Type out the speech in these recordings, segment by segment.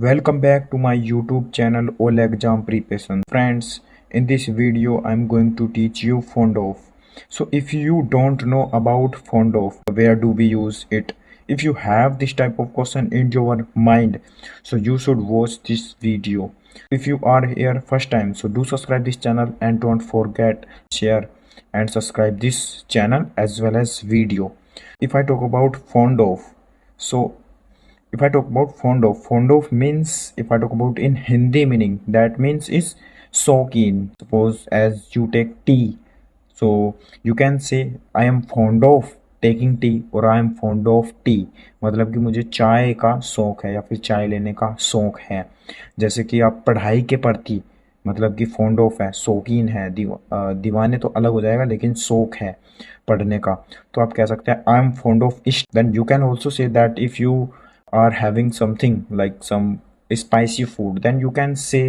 Welcome back to my YouTube channel all exam preparation. Friends, in this video I'm going to teach you fond of. So if you don't know about fond of, where do we use it? If you have this type of question in your mind, so you should watch this video. If you are here first time, so do subscribe this channel and don't forget share and subscribe this channel as well as video. If I talk about fond of, so if I talk about fond of means, if I talk about in Hindi meaning, that means is shaukeen. Suppose as you take tea, so you can say I am fond of taking tea or I am fond of tea. मतलब कि मुझे चाय का शौक है या फिर चाय लेने का शौक है. जैसे कि आप पढ़ाई के प्रति मतलब कि फॉन्ड ऑफ है, शौकीन है. दीवाने तो अलग हो जाएगा, लेकिन शौक है पढ़ने का, तो आप कह सकते हैं I am fond of ish. Then you can also say that if you are having something like some spicy food, then you can say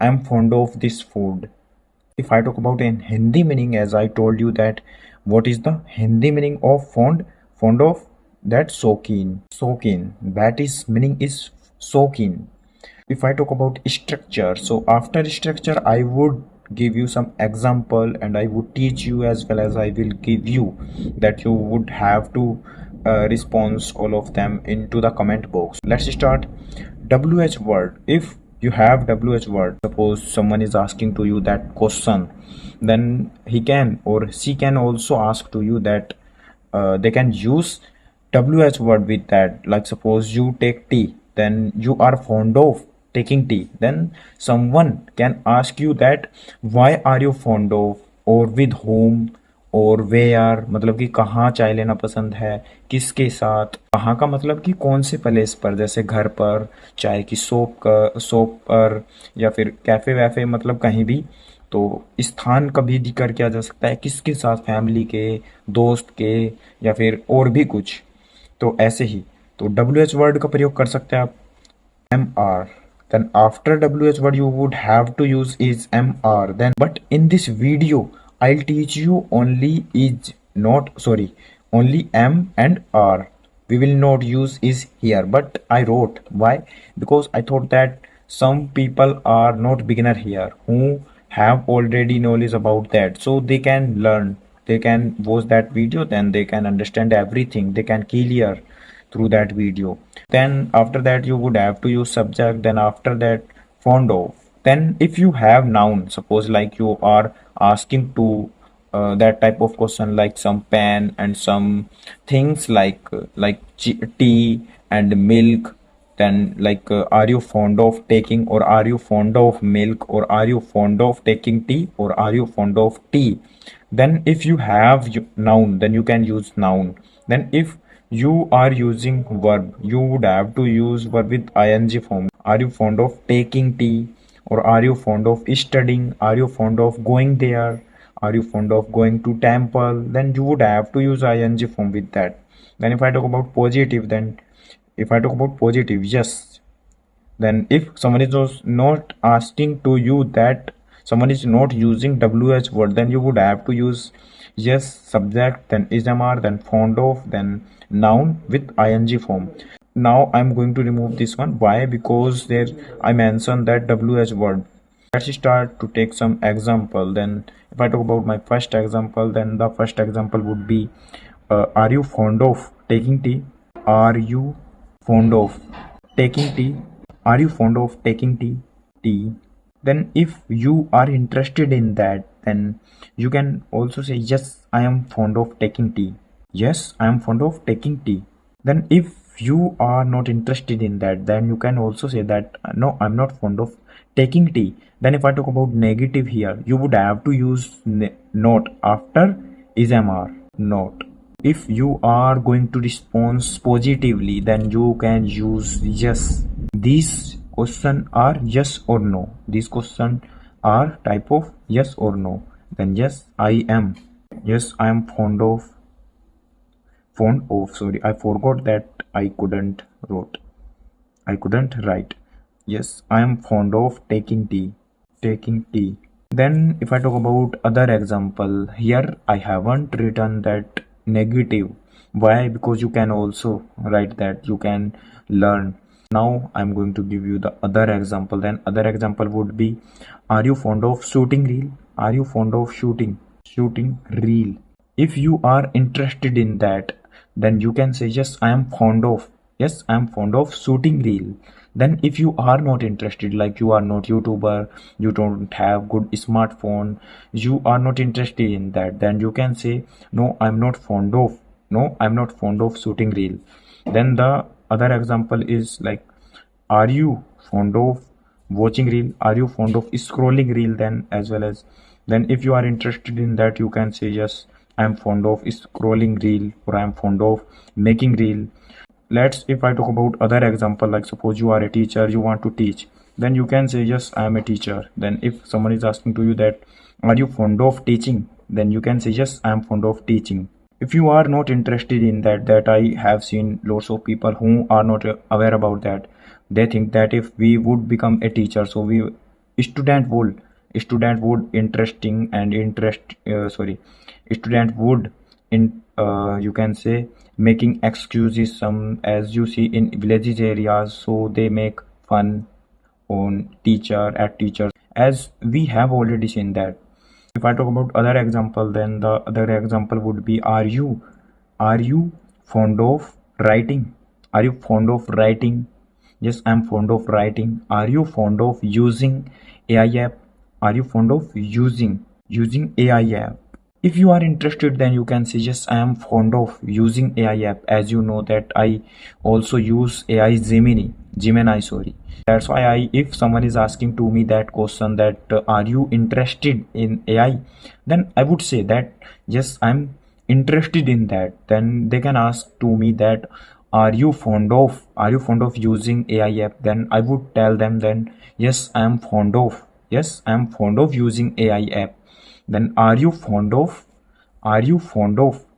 I am fond of this food. If I talk about in Hindi meaning, as I told you that what is the Hindi meaning of fond of, that shaukeen, that is meaning is shaukeen. If I talk about structure, so after structure I would give you some example and I would teach you as well as I will give you that you would have to response all of them into the comment box. Let's start. WH word. If you have WH word, suppose someone is asking to you that question, then he can or she can also ask to you that they can use WH word with that. Like suppose you take tea, then you are fond of taking tea, then someone can ask you that why are you fond of, or with whom, और where मतलब कि कहाँ चाय लेना पसंद है, किसके साथ. कहाँ का मतलब कि कौन से प्लेस पर, जैसे घर पर, चाय की शॉप पर, या फिर कैफे वैफे, मतलब कहीं भी. तो स्थान का भी जिक्र किया जा सकता है, किसके साथ, फैमिली के, दोस्त के, या फिर और भी कुछ. तो ऐसे ही तो WH वर्ड का प्रयोग कर सकते हैं आप. MR. Then after WH word you would have to use is MR. Then but in this video I'll teach you only only M and R. We will not use is here, but I wrote. Why? Because I thought that some people are not beginner here who have already knowledge about that, so they can learn, they can watch that video, then they can understand everything, they can clear through that video. Then after that you would have to use subject, then after that fond of. Then if you have noun, suppose like you are asking to that type of question, like some pen and some things like tea and milk, then like are you fond of taking, or are you fond of milk, or are you fond of taking tea, or are you fond of tea. Then if you have noun, then you can use noun. Then if you are using verb, you would have to use verb with ing form. Are you fond of taking tea, or are you fond of studying, are you fond of going there, are you fond of going to temple, then you would have to use ing form with that. Then if I talk about positive, then if I talk about positive, yes, then if someone is not asking to you that someone is not using WH word, then you would have to use yes subject, then ismr, then fond of, then noun with ing form. Now I'm going to remove this one. Why? Because there I mentioned that WH word. Let's start to take some example. Then if I talk about my first example, then the first example would be are you fond of taking tea, are you fond of taking tea, are you fond of taking tea. Then if you are interested in that, then you can also say yes I am fond of taking tea, yes I am fond of taking tea. Then if you are not interested in that, then you can also say that no, I'm not fond of taking tea. Then if I talk about negative here, you would have to use not after ismr, not. If you are going to respond positively, then you can use yes. These questions are yes or no, these questions are type of yes or no. Then yes I am, yes I am fond of, sorry, I forgot that I couldn't write. Yes I am fond of taking tea. Then if I talk about other example, here I haven't written that negative. Why? Because you can also write that, you can learn Now I'm going to give you the other example. Then other example would be, are you fond of shooting reel? Are you fond of shooting reel? If you are interested in that, then you can say yes, I am fond of, yes, I am fond of shooting reel. Then if you are not interested, like you are not YouTuber, you don't have good smartphone, you are not interested in that, then you can say no, I'm not fond of, no, I'm not fond of shooting reel. Then the other example is like, are you fond of watching reel? Are you fond of scrolling reel? Then as well as, then if you are interested in that, you can say yes, I am fond of scrolling reel, or I am fond of making reel. Let's, if I talk about other example, like suppose you are a teacher, you want to teach, then you can say yes, I am a teacher. Then if someone is asking to you that, are you fond of teaching? Then you can say yes, I am fond of teaching. If you are not interested in that I have seen lots of people who are not aware about that. They think that if we would become a teacher, so we student would interesting and interest sorry student would in you can say making excuses, some as you see in villages areas, so they make fun on teacher at teachers, as we have already seen that. If I talk about other example, then the other example would be, are you fond of writing? Are you fond of writing? Yes, I'm fond of writing. Are you fond of using AI app? Are you fond of using AI app? If you are interested, then you can say yes, I am fond of using AI app. As you know that I also use AI Gemini, sorry. That's why if someone is asking to me that question, that are you interested in AI, then I would say that yes, I'm interested in that. Then they can ask to me that, are you fond of using AI app? Then I would tell them, then yes, I am fond of using AI app. Then are you fond of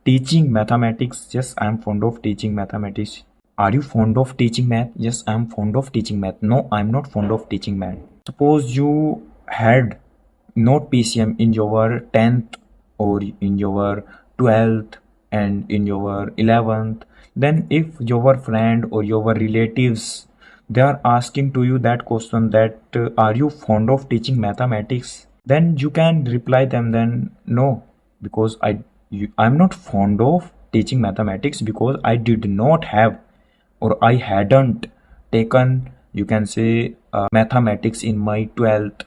teaching mathematics? Yes, I am fond of teaching mathematics. Are you fond of teaching math? Yes, I am fond of teaching math. No, I am not fond of teaching math. Suppose you had not PCM in your 10th or in your 12th and in your 11th, then if your friend or your relatives, they are asking to you that question, that are you fond of teaching mathematics? Then you can reply them, then no, because I'm not fond of teaching mathematics, because I did not have, or I hadn't taken, you can say, mathematics in my 12th.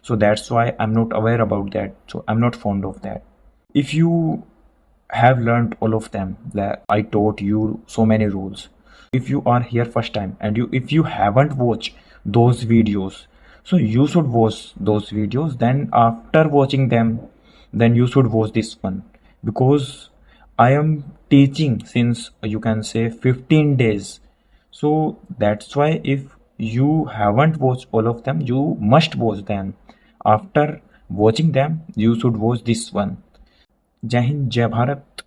So that's why I'm not aware about that. So I'm not fond of that. If you have learned all of them, that I taught you so many rules. If you are here first time, and if you haven't watched those videos, so you should watch those videos. Then after watching them, then you should watch this one, because I am teaching since, you can say, 15 days. So that's why if you haven't watched all of them, you must watch them. After watching them, you should watch this one. Jai Hind, Jai Bharat.